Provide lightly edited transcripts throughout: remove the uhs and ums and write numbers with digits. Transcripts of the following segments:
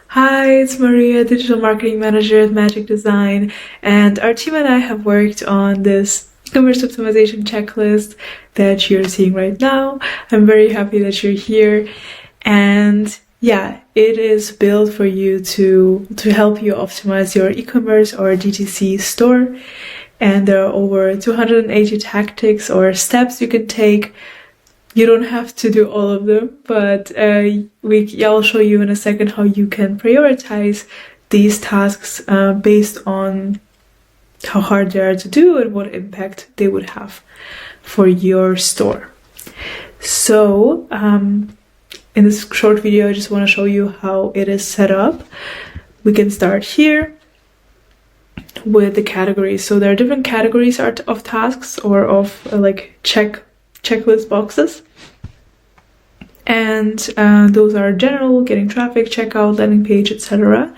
Hi, it's Maria, Digital Marketing Manager at Magic Design, and our team and I have worked on this e-commerce optimization checklist that you're seeing right now. I'm very happy that you're here, and yeah, it is built for you to help you optimize your e-commerce or DTC store, and there are over 280 tactics or steps you can take. You don't have to do all of them, but I'll show you in a second how you can prioritize these tasks based on how hard they are to do and what impact they would have for your store. So in this short video, I just want to show you how it is set up. We can start here with the categories. So there are different categories of tasks or of checklist boxes, and those are general, getting traffic, checkout, landing page, etc.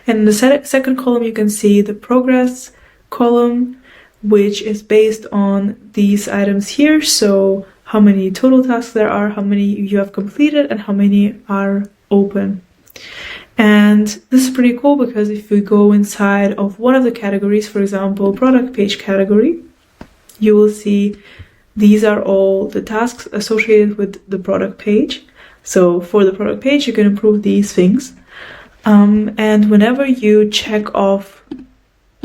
And in the second column you can see the progress column, which is based on these items here. So how many total tasks there are, how many you have completed, and how many are open. And this is pretty cool because if we go inside of one of the categories, for example product page category, you will see these are all the tasks associated with the product page. So for the product page, you can improve these things. And whenever you check off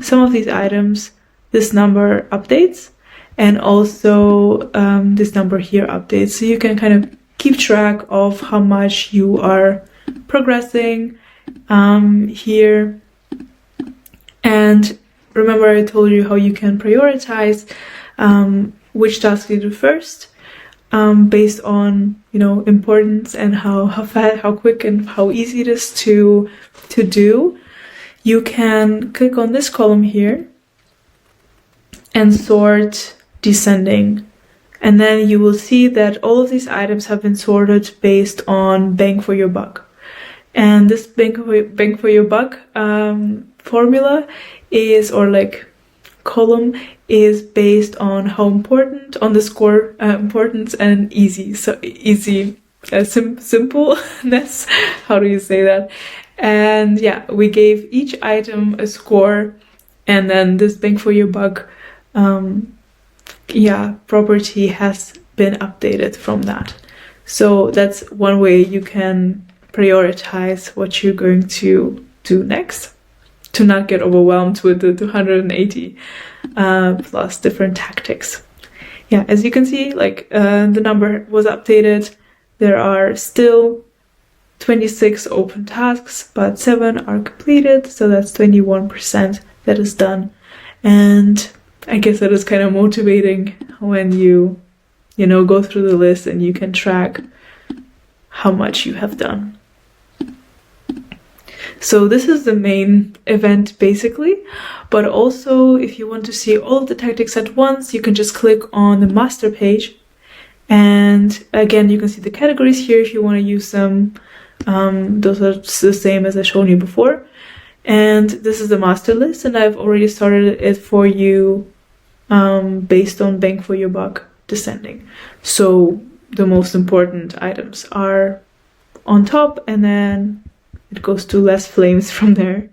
some of these items, this number updates, and also this number here updates. So you can kind of keep track of how much you are progressing here. And remember, I told you how you can prioritize which task you do first, based on importance and how fast, how quick, and how easy it is to do. You can click on this column here and sort descending, and then you will see that all of these items have been sorted based on bang for your buck. And this bang for your buck formula is, or column, is based on how important on the score, importance and easy. So easy, simpleness. How do you say that? And yeah, we gave each item a score, and then this bang for your buck, property has been updated from that. So that's one way you can prioritize what you're going to do next, to not get overwhelmed with the 280 plus different tactics. Yeah, as you can see, the number was updated. There are still 26 open tasks, but 7 are completed, so that's 21% that is done. And I guess that is kind of motivating when you go through the list and you can track how much you have done. So this is the main event basically, but also if you want to see all of the tactics at once, you can just click on the master page, and again you can see the categories here if you want to use them. Those are the same as I shown you before, and this is the master list, and I've already started it for you based on bang for your buck descending. So the most important items are on top, and then it goes to less flames from there.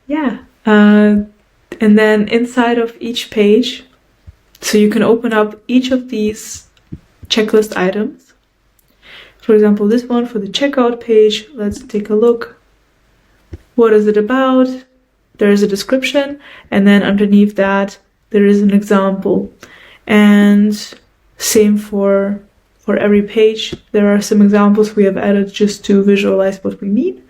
Yeah. And then inside of each page, so you can open up each of these checklist items. For example, this one for the checkout page, let's take a look. What is it about? There is a description, and then underneath that, there is an example. And same for every page. There are some examples we have added just to visualize what we mean.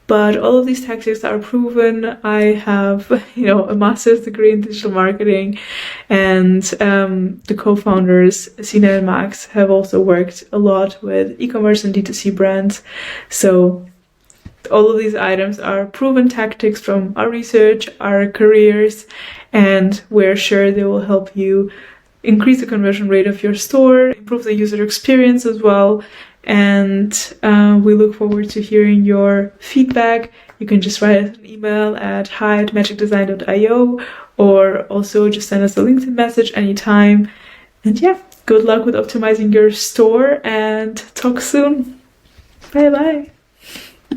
But all of these tactics are proven. I have, a master's degree in digital marketing, and the co-founders, Sina and Max, have also worked a lot with e-commerce and D2C brands. So all of these items are proven tactics from our research, our careers, and we're sure they will help you increase the conversion rate of your store, improve the user experience as well. And we look forward to hearing your feedback. You can just write us an email at hi@magicdesign.io, or also just send us a LinkedIn message anytime. And yeah, good luck with optimizing your store, and talk soon. Bye bye.